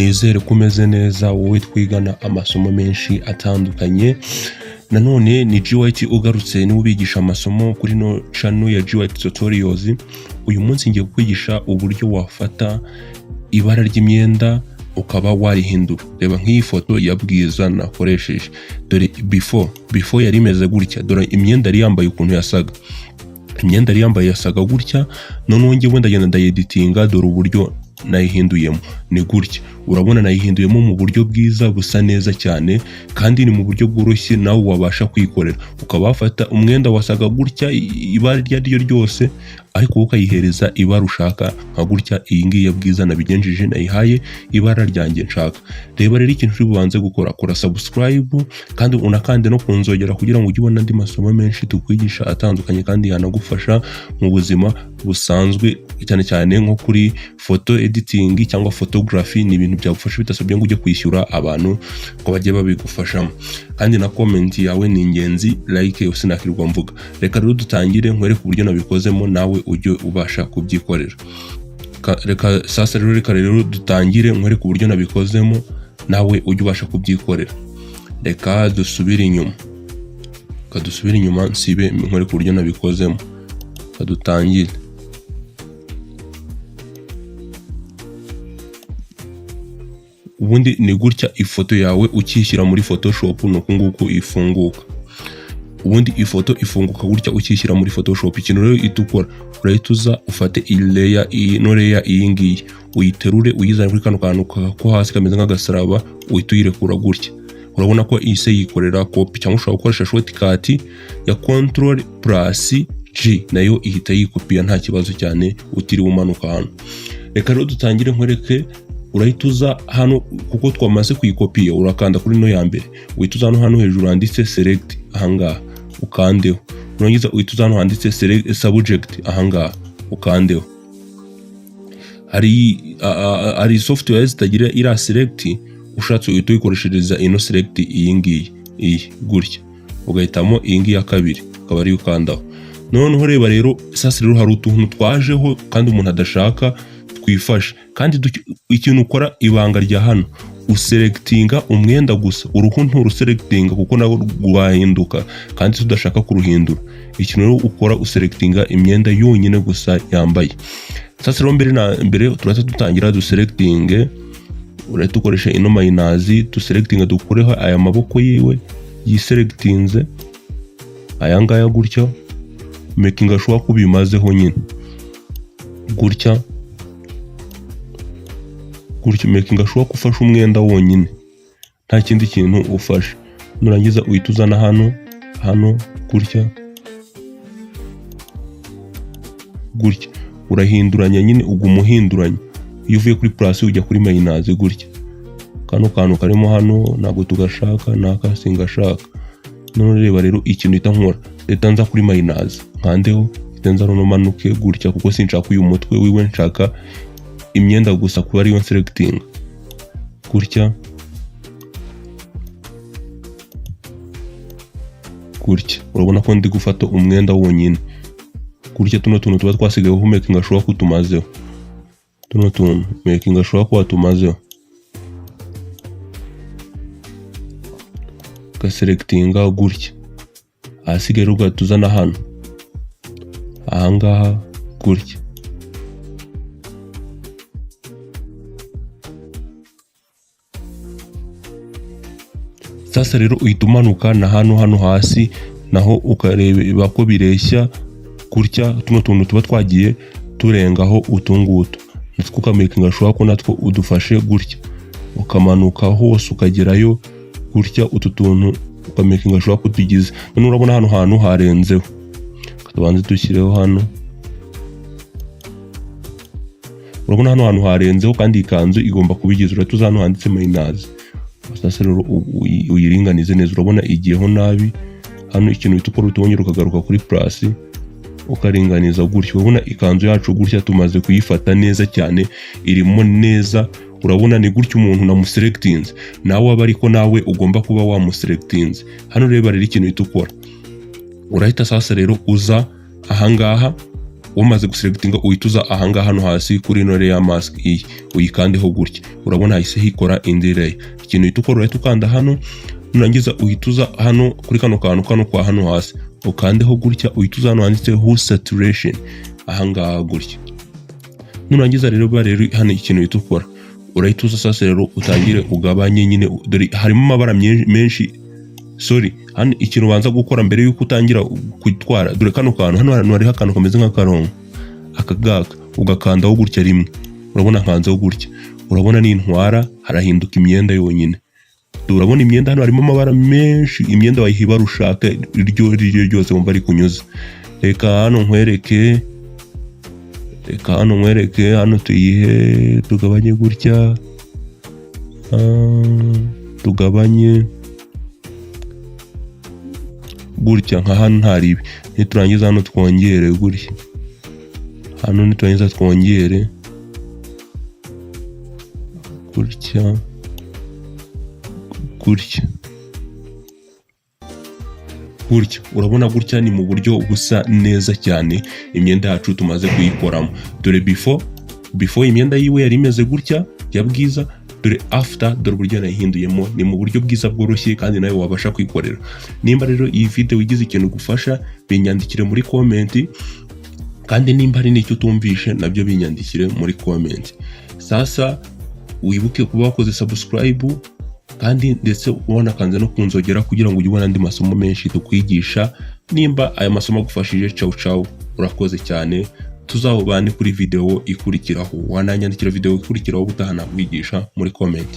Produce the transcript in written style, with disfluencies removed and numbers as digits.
nizere ko umeze neza wowe twigana amasomo menshi atandukanye. Nanone ni GYT ugarutse niwe ubigisha amasomo kuri no channel ya GYT Tutorials. Uyu munsi ngiye kukwigisha uburyo wafata ibara ry'imyenda ukaba warihindura. Reba nk'iyi foto ya Bwiza nakoresheje, dore before yari imeze gutya, dore imyenda yari yambaye ukuntu yasaga. Imyenda yari yambaye yasaga gutya, none ngewe ndagenda ndayeditinga, dore uburyo nayihinduyemo ni gutya. Urabona nayihinduyemo mu buryo bwiza busa neza cyane, kandi ni mu buryo bworoshye nawe wabasha kwikorera. Ukaba wafata umwenda wasaga gutya, ibara iryo ari ryo ryose, ariko ukayihereza ibara ushaka nka gutya. Iyi ngiyi ya Bwiza nabigenjeje, nayihaye ibara ryanjye nshaka. Reba rero ikintu uri bubanze gukora, kora subscribe kandi unakande no kunzogera kugira ngo ujye ubona andi masomo menshi tukwigisha atandukanye kandi yanagufasha mu buzima busanzwe, cyane cyane nko kuri photo editing cyangwa photography. Ni ibintu byagufasha bitasabye ngo ujye kwishyura abantu ngo bajye babigufashamo. Kandi na comment yawe ni ingenzi, like usinakirwa mvuga. Reka rero dutangire nkwereke uburyo nabikozemo nawe ujye ubasha kubyikorera. Reka rero dutangire nkwereke uburyo nabikozemo nawe ujye ubasha kubyikorera. Reka dusubire inyuma nsibe nkwereke uburyo nabikozemo. Dutangire. Ubundi ni gutya ifoto yawe ukishyira muri Photoshop, nuko nguko ifunguka. Ubundi ifoto ifunguka gutya ukishyira muri Photoshop. Ikintu rero itukora, urahituza ufate layer iyi ngiyi, uyiterure uyizane kuri kano kantu ko hasi kameze nk'agasaraba, uyituyirekura gutya. Urabona ko ise yikorera copy, cyangwa ushobora gukoresha shortcut ya Ctrl+G, nayo ihita yikopiya nta kibazo cyane utiriwe umanuka hano. Reka rero dutangire nkwereke. Urahituza hano kuko twamaze kuyikopiya, urakanda kuri no ya mbere, uhituza hano hejuru handitse select, ahangaha ukandeho. Urangiza uhituza hano handitse select subject, ahangaha ukandeho. Hari software zitagira ira select, ushatse uhita uyikoreshereza ino select iyi ngiyi, iyi gutya, ugahitamo iyi ngiyi ya kabiri, akaba ari ukandaho. Noneho reba rero sasa rero hari utuntu twajeho kandi umuntu adashaka twifashe. Kandi ikintu ukora, ibanga rya hano, uselectinga umwenda gusa, uruhu nturuselectinga kuko nawo rwahinduka kandi tudashaka kuruhindura. Ikintu rero ukora, uselectinga imyenda yonyine gusa yambaye. Sasa rero mbere turata dutangira duselectinge, urahita ukoresha ino mayinazi, duselectinga dukureho aya maboko yiwe yiselectinze, aya ngaya gutya, making sure ko bimazeho nyine gutya, making sure ko ufashe umwenda wonyine nta kindi kintu ufashe. Nurangiza uhita uzana hano gutya, urahinduranya nyine, uguma uhinduranya. Iyo uvuye kuri plus ujya kuri mayinazi gutya, kano kantu karimo hano ntabwo tugashaka, naka singashaka. None reba rero ikintu ita nkora, leta nza kuri mayinazi nkandeho, nza no manuke gutya kuko sinshaka uyu mutwe wiwe, nshaka imyenda gusa kuba ariyo selecting gutya. Urabona ko ndi gufata umwenda wonyine gutya. Tuno tuntu tuba twasigayeho making sure ko tumazeho, making sure ko tumazeho, selectinga gutya. Ahasigaye rero gatuzana hano, ahangaha gutya. Sasa rero uhita umanuka na hano hasi, naho ukareba ko bireshya gutya. Tuno tuntu tuba twagiye turengaho utungutu, natwo ukamakinga sure ko natwo udufashe gutya, ukamanuka hose ukagerayo gutya. Utu tuntu ukamakinga sure ko tugize. None urabona hano hantu harenzeho, tubanze dushyireho hano. Urabona hano hantu harenzeho kandi ikanzu igomba kubigiza. Uratuza hano handitse mayinazi, sasa rero uyiringanize neza. Urabona igiyeho nabi hano, ikintu bitukora utongera ukagaruka kuri plus ukaringaniza gutyo. Urabona ikanzu yacu gutya tumaze kuyifata neza cyane, irimo neza. Urabona ni gutyo umuntu namuselectinze, nawe aba ariko nawe ugomba kuba wamuselectinze. Hano reba rero ikintu bitukora, urahita sasa rero uza ahangaha wamaze guselectinga uhituza ahangaha hano hasi kuri no layer mask iyi uyikandeho gutya, urabona hahise hikora indi layer. Ikintu uhita ukora urahita ukanda hano, nurangiza uhituza hano kuri kano kantu kano kwa hano hasi ukandeho gutya, uhituza hano handitse hue saturation ahangaha gutya. Nurangiza rero hano ikintu uhita ukora urahituza sasa rero utangire ugabanye nyine, dore harimo amabara menshi. Hano ikintu ubanza gukora mbere yuko utangira kwitwara, dore kano kantu hano hariho akantu kameze nk'akarongo akagaka, ugakandaho gutya rimwe, urabona nkanzeho gutya, urabona nintwara harahinduka imyenda yonyine. Urabona imyenda hano harimo amabara menshi, imyenda wayihibara ushaka iryo ryose wumva ari kunyuza. Reka hano nkwereke hano tuyihe tugabanye gutya, tugabanye gutya nka hano ntaribi. Niturangiza hano twongere gutya, hano niturangiza twongere gutya urabona gutya ni mu buryo busa neza cyane imyenda yacu tumaze kuyikoramo. Dore before imyenda yiwe yari imeze gutya ya bwiza, dore after dore uburyo nayihinduyemo ni mu buryo bwiza bworoshye kandi nawe wabasha kwikorera. Nimba rero iyi video igize ikintu gufasha, binyandikire muri comment, kandi nimba hari n'icyo utumvishe nabyo binyandikire muri comment. Sasa wibuke kuba wakoze subscribe kandi ndetse wanakanze no kunzogera kugira ngo ujye ubona andi masomo menshi tukwigisha. Nimba aya masomo agufashije, ciao urakoze cyane. Tuzahubane kuri video ikurikiraho, wananyandikira video ikurikiraho gutahana kwigisha muri comment.